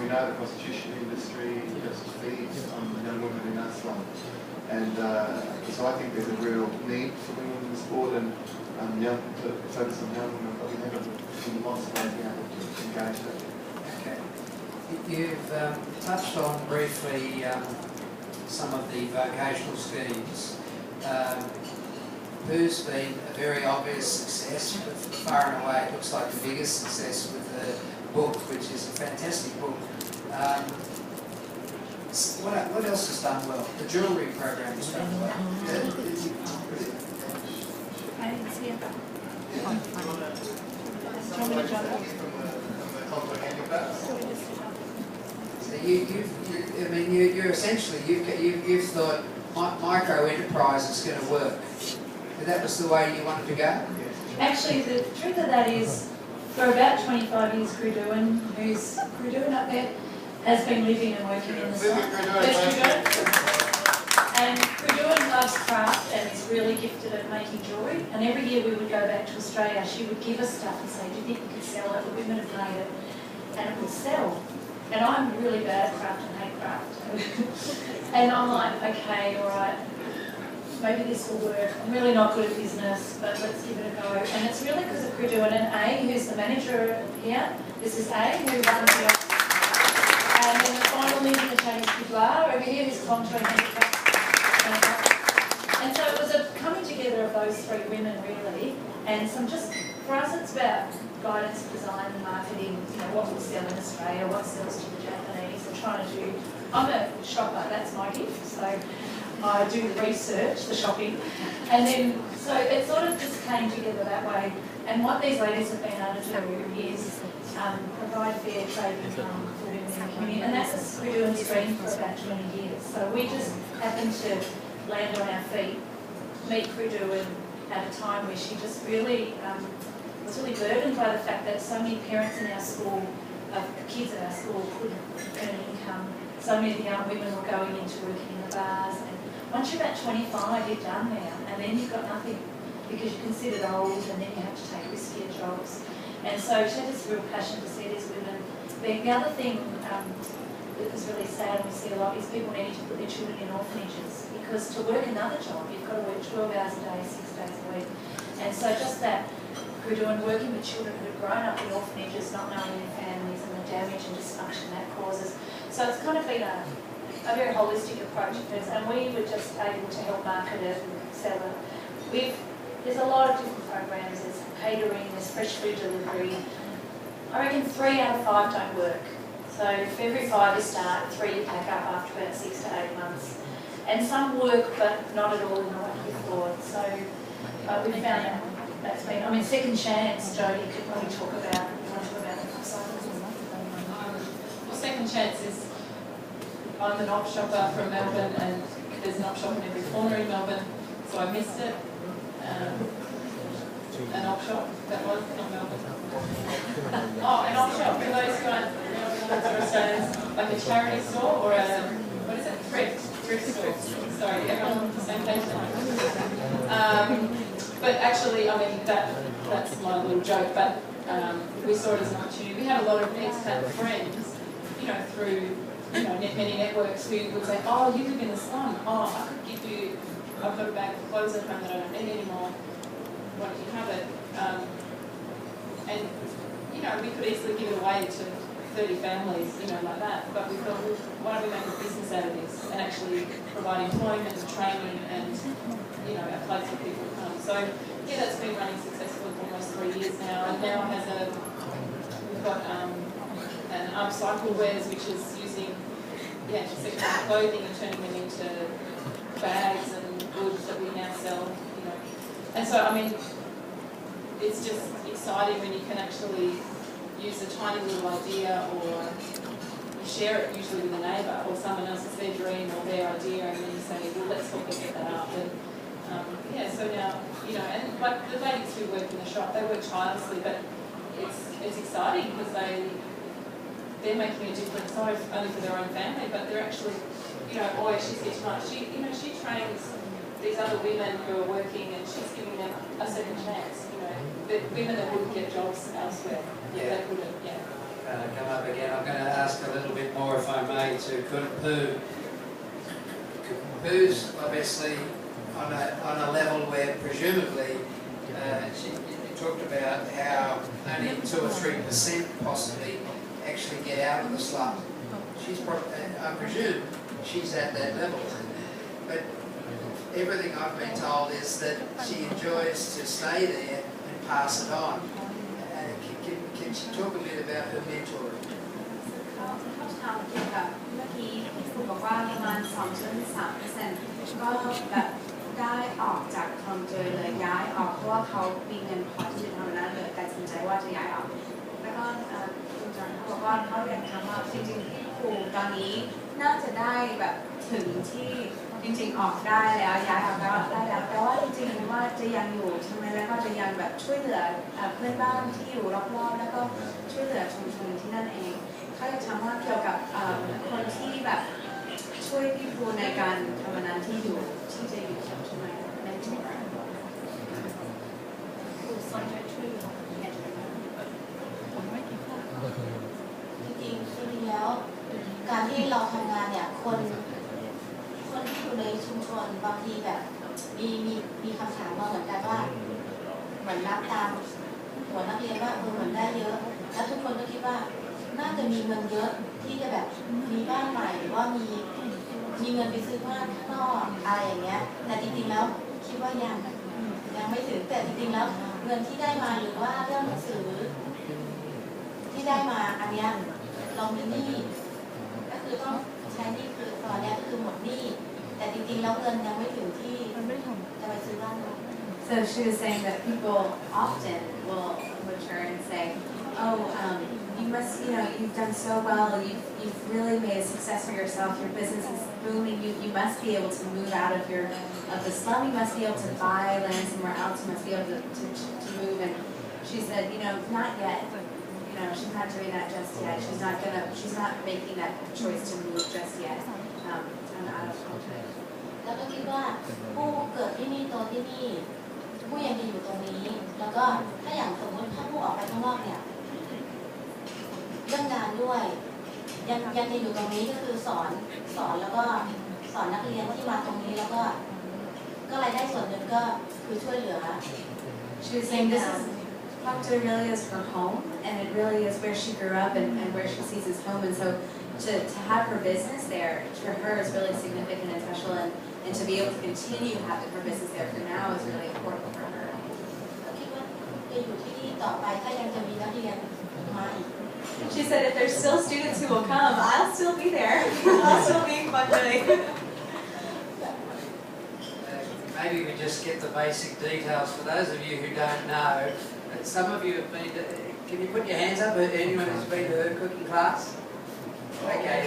we know the prostitution industry just feeds on young women in our slum. And so I think there's a real need for women in the sport and to focus on young women, but we haven't in lots of ways been able to engage them. Okay. You've touched on briefly some of the vocational schemes. Who's been a very obvious success, but far and away it looks like the biggest success with the book, which is a fantastic book. What else has done well? The jewellery program has done well. So you're essentially you've thought micro enterprise is going to work. That was the way you wanted to go? Actually, the truth of that is, for about 25 years, Cruduan, who's Cruduan up there, has been living and working in the slum. And Cruduan loves craft and is really gifted at making jewellery. And every year we would go back to Australia, she would give us stuff and say, do you think you could sell it? The women have made it. And it would sell. And I'm really bad at craft and hate craft. And I'm like, okay, all right. Maybe this will work. I'm really not good at business, but let's give it a go. And it's really because of Cruduan and A, who's the manager here. This is A, who runs the office. And then the final link in the chain is Pidlar over here, who's Contour Handicraft. And so it was a coming together of those three women, really. And some just, for us, it's about guidance, design, and marketing. You know, what will sell in Australia, what sells to the Japanese, and trying to do. I'm a shopper, that's my gift. So I do the research, the shopping, and then, so it sort of just came together that way. And what these ladies have been able to do is provide fair trade income for women in the community, and that's a Cruduan's dream for about 20 years. So we just happened to land on our feet, meet Cruduan at a time where she just really was really burdened by the fact that so many parents in our school, kids in our school couldn't earn an income. So many of the young women were going into working in the bars. And once you're about 25, you're done now, and then you've got nothing because you're considered old, and then you have to take riskier jobs. And so she had this real passion to see these women. The other thing that is really sad, and we see a lot, is people needing to put their children in orphanages, because to work another job, you've got to work 12 hours a day, 6 days a week. And so just that, we're doing working with children who have grown up in orphanages, not knowing their families, and the damage and dysfunction that causes. So it's kind of been a very holistic approach to this, and we were just able to help market it and sell it. There's a lot of different programs. There's catering, there's fresh food delivery. I reckon 3 out of 5 don't work. So for every 5 you start, 3 you pack up after about 6 to 8 months. And some work, but not at all in the way you thought. So we found that that's been, I mean, Second Chance, Jodie could probably talk about, you want to talk about the cycles? Well, Second Chance is, I'm an op shopper from Melbourne, and there's an op shop in every corner in Melbourne, so I missed it. An op shop, that was, not Melbourne. Oh, an op shop, for those who aren't Australians, like a charity store or a, what is it, thrift store. Sorry, everyone on the same page now. But actually, I mean, that's my little joke, but we saw it as an opportunity. We had a lot of expat friends, you know, through many networks who would say, oh, you live in the slum, oh, I could give you, I've got a bag of clothes at home that I don't need anymore, why don't you have it? And, you know, we could easily give it away to 30 families, you know, like that, but we thought, well, why don't we make a business out of this and actually provide employment and training and, you know, a place where people come. So, yeah, that's been running successfully for almost 3 years now, and now we've got an upcycle wares, which is using, second-hand clothing and turning them into bags and goods that we now sell, you know. And so, I mean, it's just exciting when you can actually use a tiny little idea, or you share it usually with a neighbour or someone else, it's their dream or their idea, and then you say, well, let's help us get that up. And so now, you know, and like the ladies who work in the shop, they work tirelessly, but it's exciting because they're making a difference, not only for their own family, but they're actually, you know, oh, she's here tonight. She trains these other women who are working, and she's giving them a second chance. You know, the women that wouldn't get jobs elsewhere, they couldn't. Yeah. Come up again. I'm going to ask a little bit I may, to Pooh. Pooh's obviously on a level where presumably she talked about how only 2 or 3% possibly actually get out of the slum. She's probably, I presume she's at that level. But everything I've been told is that she enjoys to stay there and pass it on. Can she talk a bit about her mentoring? เขาถามเกี่ยวกับเมื่อกี้ที่คุณบอกว่าประมาณ 2.3% ก็แบบได้ออกจากคลองเจยเลยย้ายออกเพราะว่าเขามีเงินพอที่จะทำนั้นเลยแต่ตัดสินใจว่าจะย้ายออกแล้วก็คุณจอนเขาบอกว่าเขาอยากทำว่าจริงๆที่ครูตอนนี้น่าจะได้แบบถึงที่จริงๆออกได้แล้วย้ายออกได้แล้วแต่ว่าจริงๆว่าจะยังอยู่ใช่ไหมแล้วก็จะยังแบบช่วยเหลือเพื่อนบ้านที่อยู่รอบๆแล้วก็ช่วยเหลือชุมชนที่นั่นเองเขาจะทำว่าเกี่ยวกับคนที่แบบช่วยพี่ครูในการทำงานที่อยู่ที่จะอยู่ใช่ไหมในที่ จริงๆแล้วการที่เราทำงานเนี่ยคนที่อยู่ในชุมชนบางทีแบบมีคำถามมาเหมือนกันว่าเหมือนนับตามหัวนักเรียนว่าเหมือนได้เยอะแล้วทุกคนก็คิดว่าน่าจะมีเงินเยอะที่จะแบบมีบ้านใหม่หรือว่ามีเงินไปซื้อบ้านข้างนอกอะไรอย่างเงี้ยแต่จริงๆแล้วคิดว่ายังไม่ถึงแต่จริงๆแล้วเงินที่ได้มาหรือว่าเรื่องหนังสือที่ได้มาอันเนี้ยเรามีหนี้ก็คือต้องใช้หนี้คือตอนนี้คือหมดหนี้แต่จริงๆแล้วเงินยังไม่ถึงที่จะไปซื้อบ้าน So she was saying that people often will return and say, "Oh, you must, you've done so well. You've really made a success for yourself. Your business is booming. You must be able to move out of the slum. You must be able to buy land somewhere else. You must be able to move." And she said, not yet. She's not doing that just yet. She's not making that choice to move just yet. Out of country. แล้วก็คิดว่าผู้เกิดที่นี่โตที่นี่ผู้ยังจะอยู่ตรงนี้แล้วก็ถ้าอย่างสมมติถ้าผู้ออกไปข้างนอกเนี่ยเรื่องงานด้วยยังจะอยู่ตรงนี้ก็คือสอนแล้วก็สอนนักเรียนที่มาตรงนี้แล้วก็รายได้ส่วนหนึ่งก็คือช่วยเหลือ She was saying this is Bangkok really is her home, and it really is where she grew up and where she sees as home. And so to have her business there for her is really significant and special, and to be able to continue having her business there for now is really important for her. คิดว่าจะอยู่ที่นี่ต่อไปถ้ายังจะมีนักเรียนมาอีก She said if there's still students who will come, I'll still be there. I'll still be in Bangkok. Maybe we just get the basic details for those of you who don't know. Some of you have been to, can you put your hands up? Anyone who's been to her cooking class? Okay,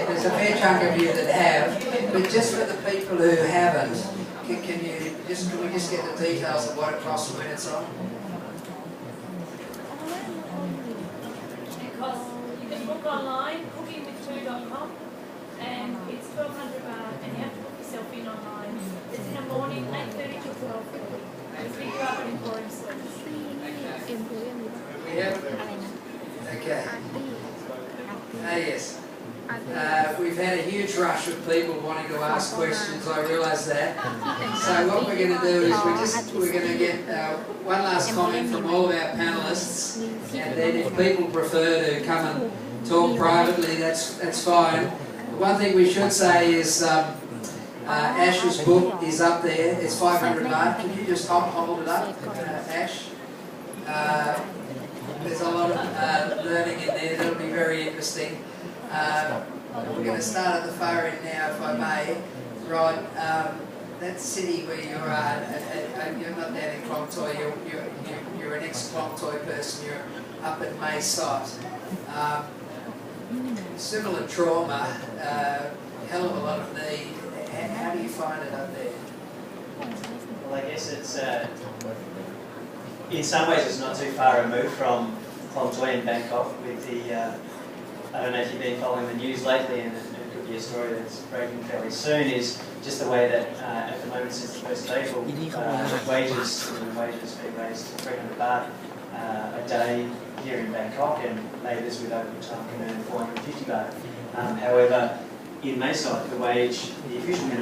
there's a fair chunk of you that have, but just for the people who haven't, can we just get the details of what it costs when it's on? It costs, you can book online, cookingwith2.com, and it's 1,200 baht, and you have to book yourself in online. It's in the morning, 8:30 to 12:30. It's pick you up at Emporium Suites. We have, okay. Yes. We've had a huge rush of people wanting to ask questions, I realise that. So what we're going to do is we're going to get one last comment from all of our panellists, and then if people prefer to come and talk privately, that's fine. The one thing we should say is Ash's book is up there. It's 500 baht. Can you just hold it up, Ash? There's a lot of learning in there. That'll be very interesting. We're going to start at the far end now, if I may. Rod, that city where you're not down in Klong Toi, you're an ex-Klong Toi person, you're up at Mae Sot. Similar trauma, hell of a lot of need. How do you find it up there? Well, I guess it's, in some ways it's not too far removed from Klong Toi in Bangkok with the, I don't know if you've been following the news lately, and it could be a story that's breaking fairly soon, is just the way that at the moment since the 1st of April, wages being raised to 300 baht a day here in Bangkok, and labourers with overtime can earn 450 baht. However, in Mayside, the official minimum